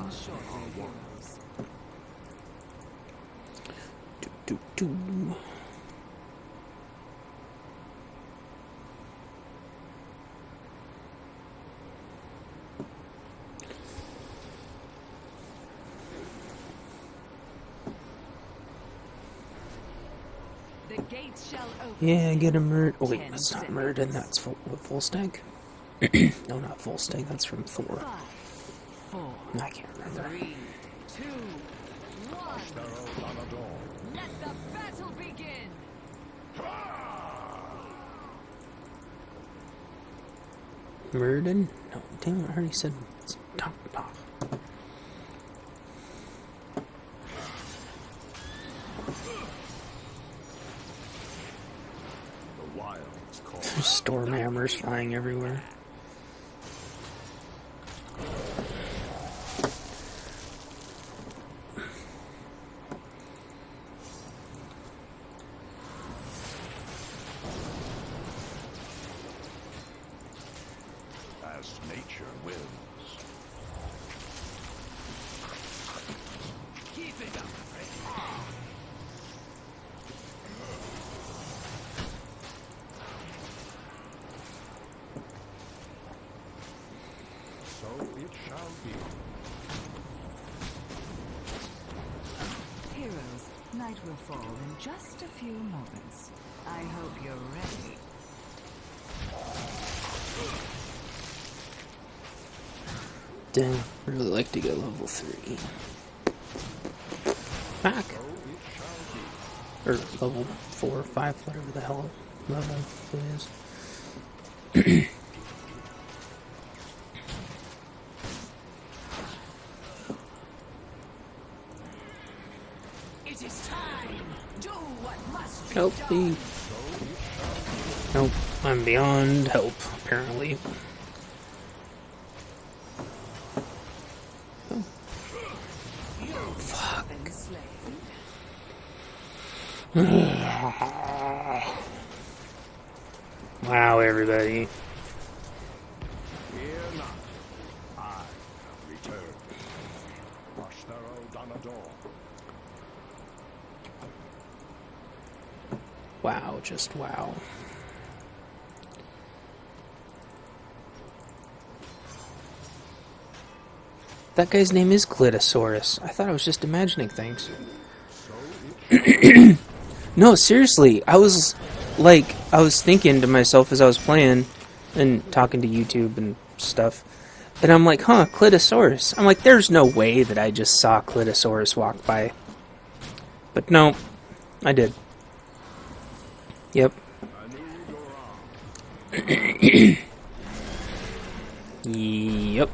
return shortly, heroes. The gates shall open. Yeah, get a Murd. Oh wait, that's not Murden, that's full stag. No, not full stag, that's from Thor. 5, 4, I can't remember. 3, 2, 1. Let the battle begin. Murden? No, damn it, I already said it's top. There's storm hammers flying everywhere. As nature wills. Keep it up, friend. So it shall be. Heroes, night will fall in just a few moments. I hope you're ready. Damn, I really like to get level 3. Back. Or level 4 or 5, whatever the hell level it is. It is time. Do what must be Help done. me. Nope, I'm beyond help, apparently. Oh. Fuck. Been slain. Wow, everybody. Fear not. I have returned. Donador. Wow, just wow. That guy's name is Clitosaurus. I thought I was just imagining things. No, seriously, I was thinking to myself as I was playing and talking to YouTube and stuff, and I'm like, huh, Clitosaurus. I'm like, there's no way that I just saw Clitosaurus walk by. But no, I did. Yep. Yep.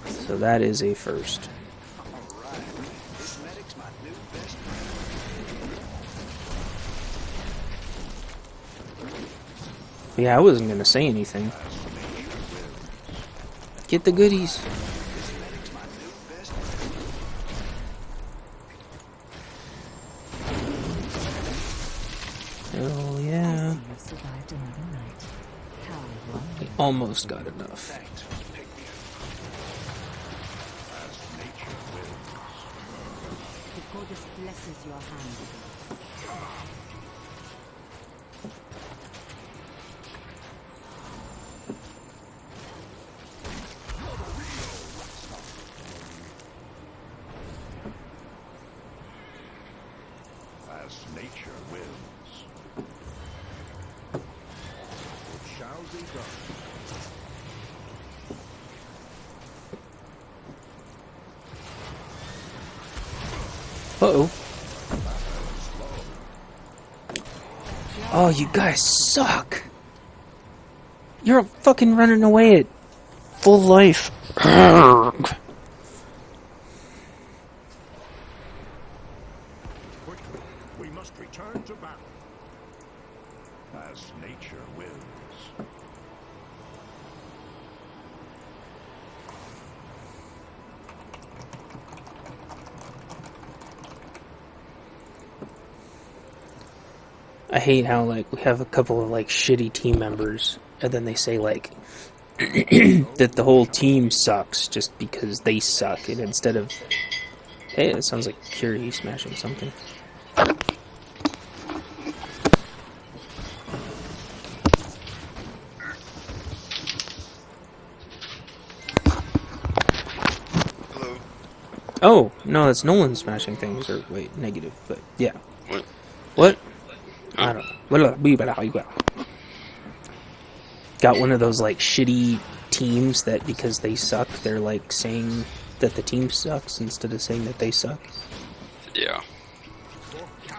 So that is a first. Yeah, I wasn't gonna say anything. Get the goodies. Oh yeah. Survived another night. How We almost got enough. the goddess blesses your hand. As nature wills. It shall be done. Uh-oh. Oh, you guys suck. You're fucking running away at full life. Quickly, we must return to battle. As nature wills. I hate how, like, we have a couple of, like, shitty team members, and then they say, like, that the whole team sucks just because they suck, and instead of... Hey, it sounds like Curie smashing something. Hello. Oh, no, that's Nolan smashing things, or wait, negative, but yeah. What? What? I don't know. Got one of those, like, shitty teams that because they suck, they're, like, saying that the team sucks instead of saying that they suck. Yeah.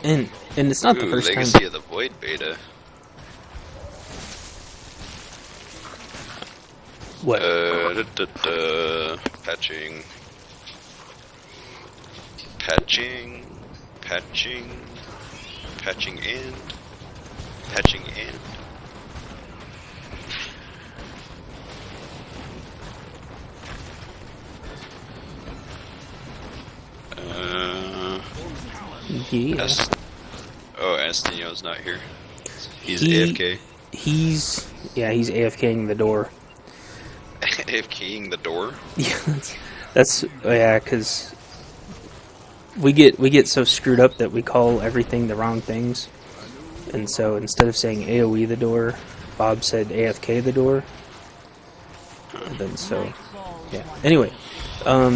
And it's not the Ooh, first time. Legacy of the Void beta. What? Patching. Patching and. Yeah. Estinio's not here. He's He- AFK. He's AFKing the door. AFKing the door? Yeah, because we get so screwed up that we call everything the wrong things, and so instead of saying AOE the door, Bob said AFK the door, and then so yeah. Anyway,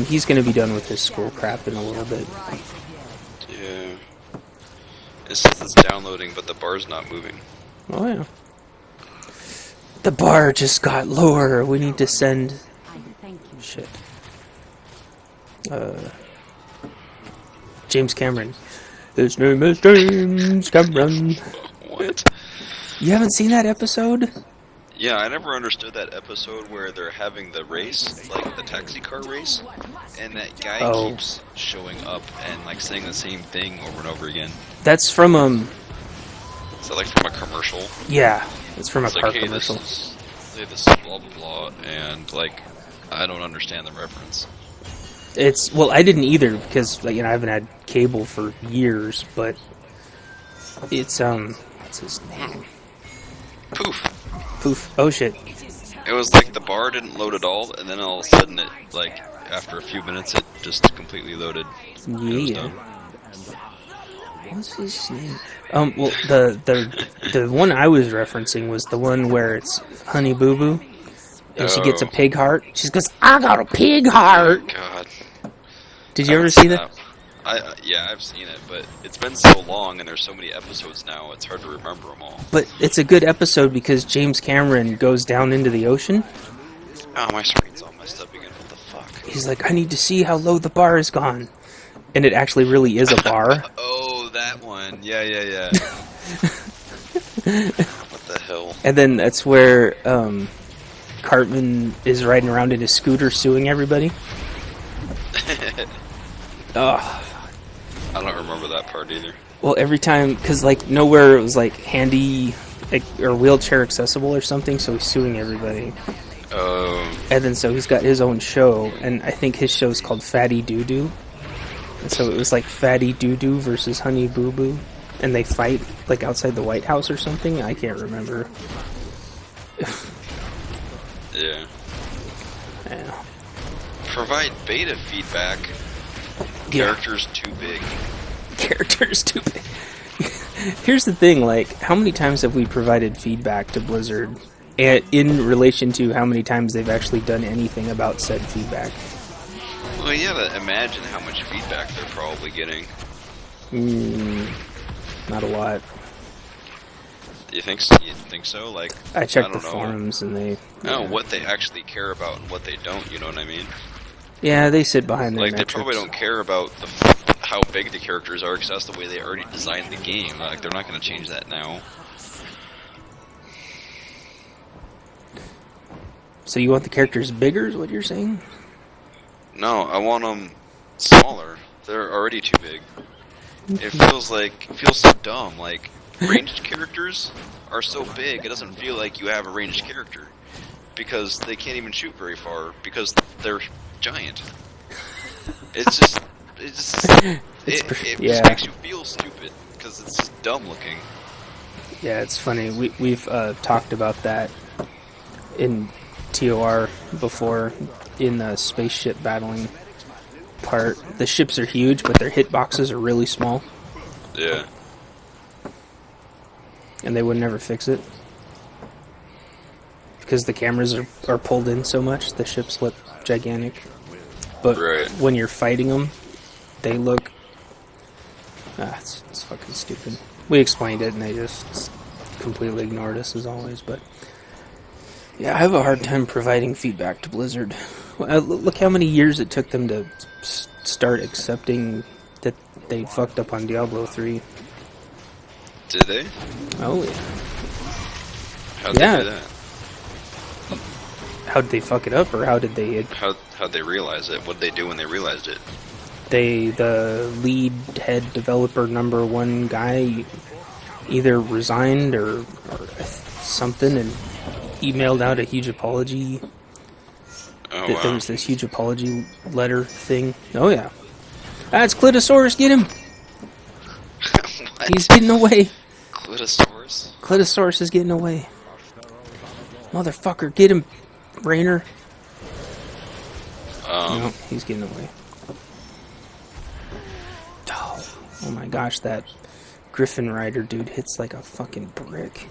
he's gonna be done with his school crap in a little bit. Yeah. It says it's downloading, but the bar's not moving. Oh yeah. The bar just got lower. We need to send shit. James Cameron. His name is James Cameron. What? You haven't seen that episode? Yeah, I never understood that episode where they're having the race, like the taxi car race, and that guy keeps showing up and like saying the same thing over and over again. That's from Is that like from a commercial? yeah, it's from a It's car like, hey, commercial. this is blah blah blah, and like I don't understand the reference. It's well, I didn't either because like, I haven't had cable for years, but it's what's his name? Poof. Oh shit. It was like the bar didn't load at all, and then all of a sudden it, like, after a few minutes, it just completely loaded. And it was Yeah. done. What's his name? Well, the one I was referencing was the one where it's Honey Boo Boo, and she gets a pig heart. She goes, "I got a pig heart." God. Did you ever see that? Yeah, I've seen it, but it's been so long, and there's so many episodes now, it's hard to remember them all. But it's a good episode because James Cameron goes down into the ocean. Oh, my screen's all messed up again. What the fuck? He's like, "I need to see how low the bar has gone," and it actually really is a bar. Oh, that one. Yeah. What the hell? And then that's where Cartman is riding around in his scooter suing everybody. Oh, I don't remember that part either. well, every time, because like nowhere it was like handy like, or wheelchair accessible or something, so he's suing everybody. And then so he's got his own show, and I think his show's called Fatty Doo Doo. And so it was like Fatty Doo Doo versus Honey Boo Boo, and they fight like outside the White House or something. I can't remember. Yeah. Yeah. Provide beta feedback. Yeah. Characters too big. Characters too big. Here's the thing, like, how many times have we provided feedback to Blizzard in relation to how many times they've actually done anything about said feedback? Well, you gotta imagine how much feedback they're probably getting. Not a lot. You think so? Like, I checked don't the know. forums and they... No, what they actually care about and what they don't, you know what I mean? Yeah, they sit behind their Like, they metrics. probably don't care about how big the characters are, because that's the way they already designed the game. Like, they're not going to change that now. So you want the characters bigger, is what you're saying? No, I want them smaller. They're already too big. It feels so dumb. Like, ranged characters are so big, it doesn't feel like you have a ranged character. Because they can't even shoot very far, because they're giant. It just yeah. makes you feel stupid, because it's just dumb looking. Yeah, it's funny. We've talked about that in TOR before, in the spaceship battling part. The ships are huge, but their hitboxes are really small, Yeah. and they would never fix it. Because the cameras are pulled in so much, the ships look gigantic. But Right. when you're fighting them, they look... it's fucking stupid. We explained it, and they just completely ignored us, as always, but... Yeah, I have a hard time providing feedback to Blizzard. Look how many years it took them to start accepting that they fucked up on Diablo 3. Did they? Oh, yeah. How'd they do that? How did they fuck it up, or how did they... How'd they realize it? What'd they do when they realized it? The lead head developer #1 guy either resigned or something and emailed out a huge apology. Oh, There wow. was this huge apology letter thing. Oh, yeah. That's Clitosaurus, get him! What? He's getting away. Clitosaurus? Clitosaurus is getting away. Motherfucker, get him, Rainer. No, he's getting away. Oh my gosh, that Griffin Rider dude hits like a fucking brick.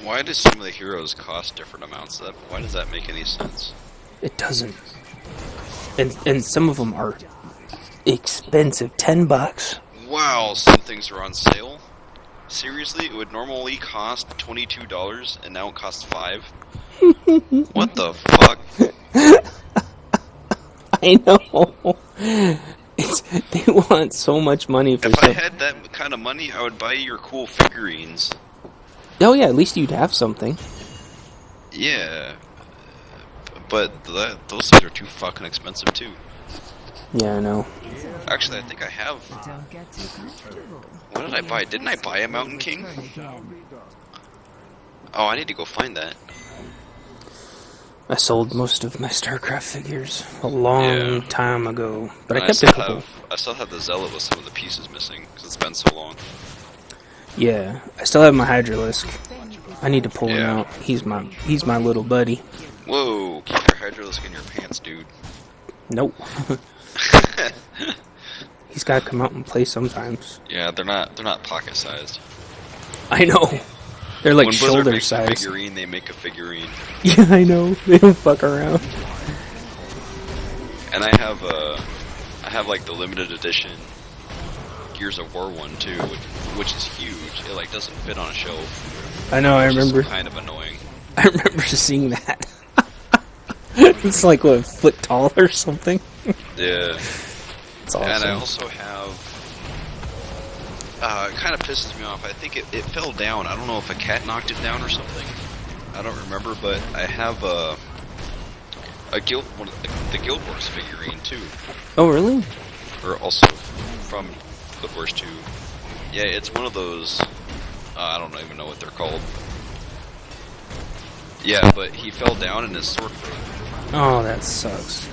Why do some of the heroes cost different amounts? Why does that make any sense? It doesn't. And some of them are expensive, $10. Wow, some things are on sale. Seriously, it would normally cost $22, and now it costs $5. What the fuck? I know. They want so much money for If stuff. I had that kind of money, I would buy your cool figurines. Oh yeah, at least you'd have something. Yeah, but those things are too fucking expensive too. Yeah, I know. Actually, I think I have. Don't get too comfortable. What did I buy? Didn't I buy a Mountain King? Oh, I need to go find that. I sold most of my StarCraft figures a long time ago, but I And kept still a couple. I still have the Zealot with some of the pieces missing because it's been so long. Yeah, I still have my Hydralisk. I need to pull him Yeah. out. He's my little buddy. Whoa! Keep your Hydralisk in your pants, dude. Nope. He's got to come out and play sometimes. Yeah, they're not pocket sized. I know. They're like When Blizzard shoulder makes a size. figurine, they make a figurine. Yeah, I know. They don't fuck around. And I have like the limited edition Gears of War one too, which is huge. It like doesn't fit on a shelf. I know. I Which is remember. kind of annoying. I remember seeing that. It's like what, a foot tall or something. Yeah. It's awesome. And I also have. It kind of pisses me off. I think it fell down. I don't know if a cat knocked it down or something. I don't remember, but I have the Guild Wars figurine too, Oh, really? or also from Guild Wars 2. Yeah, it's one of those. I don't even know what they're called. Yeah, but he fell down and his sword broke. Oh, that sucks.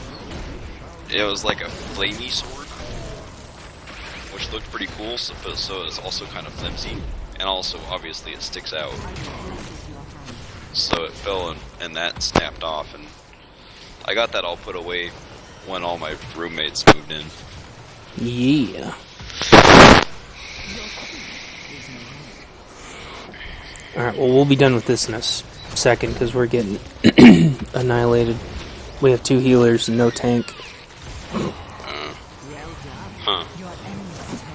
It was like a flamey sword, which looked pretty cool, so it's also kind of flimsy, and also, obviously, it sticks out. So it fell and that snapped off, and I got that all put away when all my roommates moved in. Yeah. Alright, well, we'll be done with this in a second, because we're getting annihilated. We have 2 healers and no tank. Huh.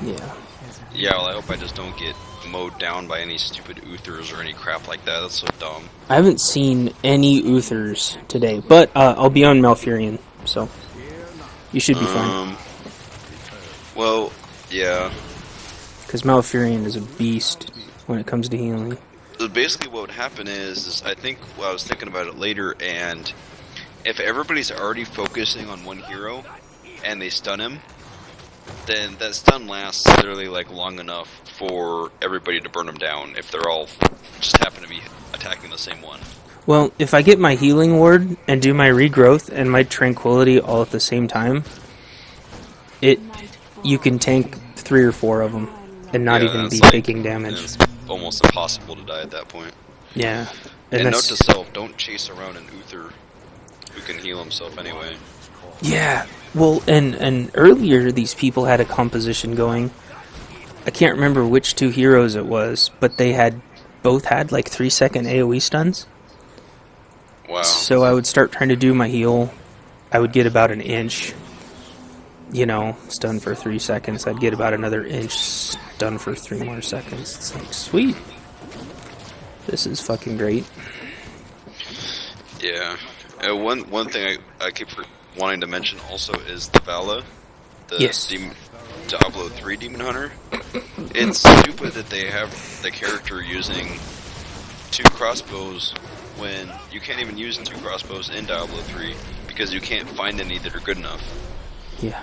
Yeah. Yeah, well, I hope I just don't get mowed down by any stupid Uthers or any crap like that. That's so dumb. I haven't seen any Uthers today, but I'll be on Malfurion, so you should be fine. Well, yeah. Because Malfurion is a beast when it comes to healing. So basically what would happen is I think, well, I was thinking about it later, and if everybody's already focusing on one hero, and they stun him, then that stun lasts literally like long enough for everybody to burn him down if they're all just happen to be attacking the same one. Well, if I get my healing ward and do my regrowth and my tranquility all at the same time, it you can tank 3 or 4 of them and not Yeah, even it's be like- taking damage. It's almost impossible to die at that point. Yeah. And note that's- to self, don't chase around an Uther who can heal himself anyway. Yeah. Well, and earlier these people had a composition going. I can't remember which 2 heroes it was, but they both had like 3-second AoE stuns. Wow. So I would start trying to do my heal. I would get about an inch, stun for 3 seconds. I'd get about another inch, stun for 3 more seconds. It's like, sweet. This is fucking great. Yeah. One thing I keep wanting to mention also is the Vala, the Yes. Diablo 3 Demon Hunter. It's stupid that they have the character using 2 crossbows when you can't even use 2 crossbows in Diablo 3 because you can't find any that are good enough. Yeah.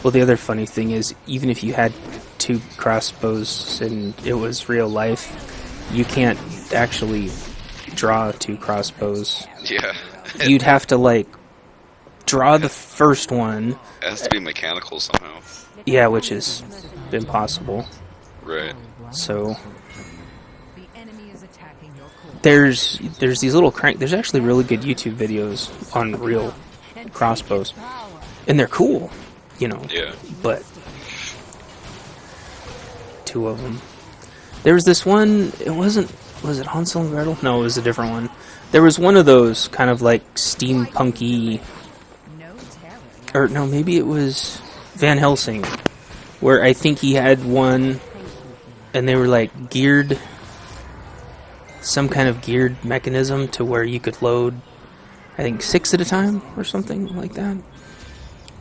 Well, the other funny thing is, even if you had 2 crossbows and it was real life, you can't actually draw 2 crossbows. Yeah. You'd have to, draw the first one. It has to be mechanical somehow. Yeah, which is impossible. Right. So The enemy is attacking your core. there's these little there's actually really good YouTube videos on real crossbows, and they're cool, Yeah. but 2 of them. There was this one, was it Hansel and Gretel? No, it was a different one. There was one of those kind of like steampunky, No terror. or no, maybe it was Van Helsing, where I think he had one, and they were like geared, some kind of geared mechanism to where you could load, I think 6 at a time or something like that.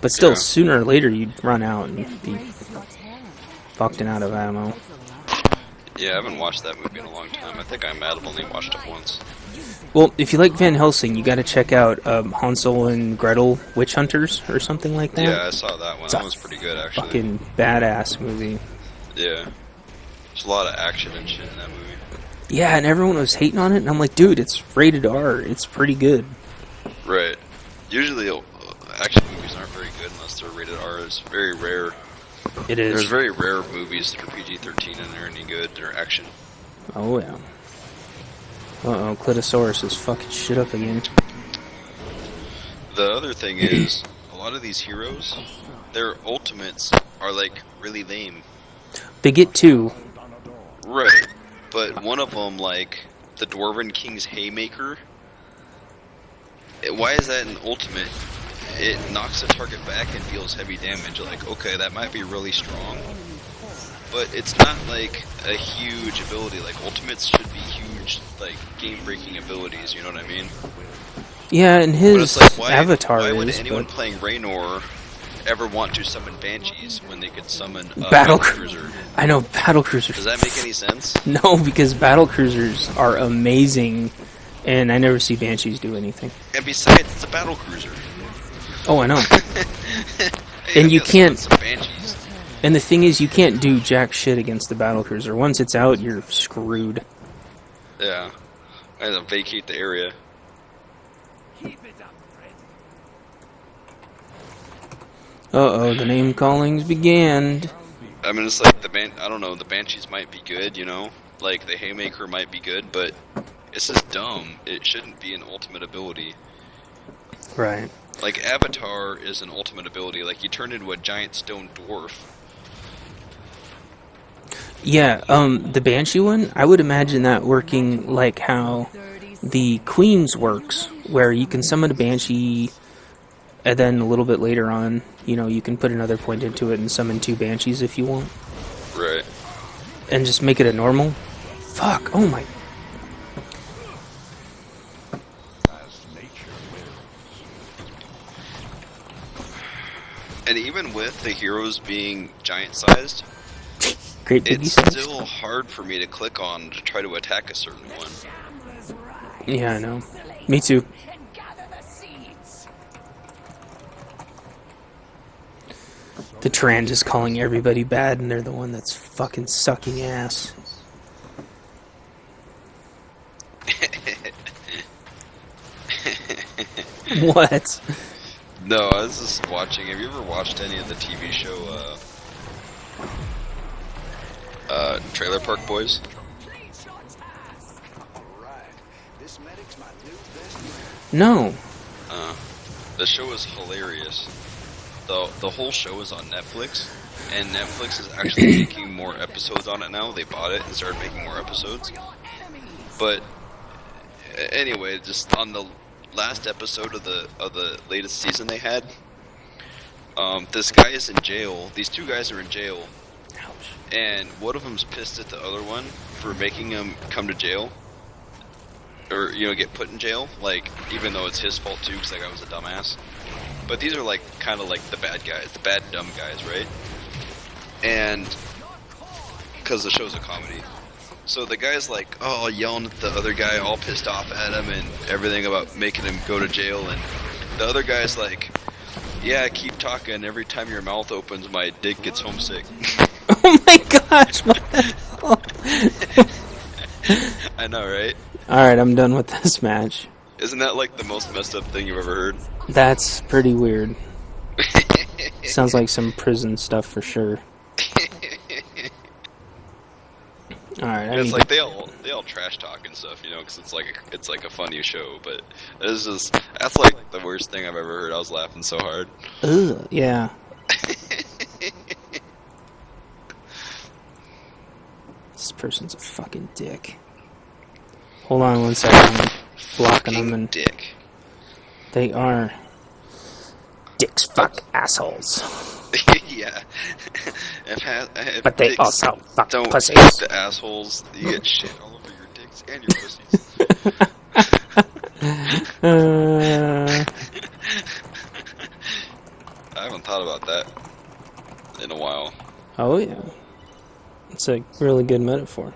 But still, Yeah. sooner or later you'd run out and be Embrace your terror. fucked and out of ammo. Yeah, I haven't watched that movie in a long time. I think I might have only watched it once. Well, if you like Van Helsing, you got to check out Hansel and Gretel Witch Hunters or something like that. Yeah, I saw that one. It's That a was pretty good, actually. Fucking badass movie. Yeah. There's a lot of action and shit in that movie. Yeah, and everyone was hating on it, and I'm like, dude, it's rated R. It's pretty good. Right. Usually, action movies aren't very good unless they're rated R. It's very rare. It is. There's very rare movies that are PG-13 and they're any good. They're action. Oh, yeah. Uh-oh, Clitosaurus is fucking shit up again. The other thing is, a lot of these heroes, their ultimates are, really lame. They get 2. Right. But one of them, the Dwarven King's Haymaker, why is that an ultimate? It knocks the target back and deals heavy damage. Okay, that might be really strong, but it's not a huge ability. Ultimates should be huge, game-breaking abilities. You know what I mean? Yeah, and But his it's why avatar would is, anyone but playing Raynor ever want to summon Banshees when they could summon a Battle Cruiser? I know battle cruisers. Does that make any sense? No, because battle cruisers are amazing, and I never see Banshees do anything. And besides, it's a battle cruiser. Oh, I know. Hey, And I'm you gonna can't- summon some Banshees. And the thing is, you can't do jack shit against the battle cruiser. Once it's out, you're screwed. Yeah. I had to vacate the area. Uh-oh, the name callings began. I mean, it's I don't know, the Banshees might be good, the Haymaker might be good, but it's just dumb. It shouldn't be an ultimate ability. Right. Avatar is an ultimate ability. You turn into a giant stone dwarf. Yeah, the Banshee one, I would imagine that working like how the Queen's works, where you can summon a Banshee, and then a little bit later on, you can put another point into it and summon 2 Banshees if you want. Right. And just make it a normal. Fuck, oh my. As nature wills. And even with the heroes being giant-sized, Great biggie it's size. still hard for me to click on to try to attack a certain one. Yeah, I know. Me too. And gather the seeds. The Trans is calling everybody bad, and they're the one that's fucking sucking ass. What? No, I was just watching. Have you ever watched any of the TV show, Trailer Park Boys? No. The show is hilarious. The whole show is on Netflix, and Netflix is actually making more episodes on it now. They bought it and started making more episodes. But anyway, just on the last episode of the latest season they had, this guy is in jail. These two guys are in jail, and one of them's pissed at the other one for making him come to jail, or get put in jail. Like, even though it's his fault too, because that guy was a dumbass. But these are like kind of like the bad guys, the bad dumb guys, right? And because the show's a comedy. So the guy's like, yelling at the other guy, all pissed off at him and everything about making him go to jail. And the other guy's like, yeah, keep talking. Every time your mouth opens, my dick gets homesick. Oh my gosh, what the hell? I know, right? Alright, I'm done with this match. Isn't that like the most messed up thing you've ever heard? That's pretty weird. Sounds like some prison stuff for sure. Alright, It's like they all trash talk and stuff, because it's like a funny show. But that's like the worst thing I've ever heard. I was laughing so hard. Ugh, yeah. This person's a fucking dick. Hold on 1 second. I'm blocking them and dick. They are dicks. Fuck assholes. Yeah. But they also fuck don't pussies. fuck the assholes. You get shit all over your dicks and your pussies. I haven't thought about that in a while. Oh yeah. It's a really good metaphor.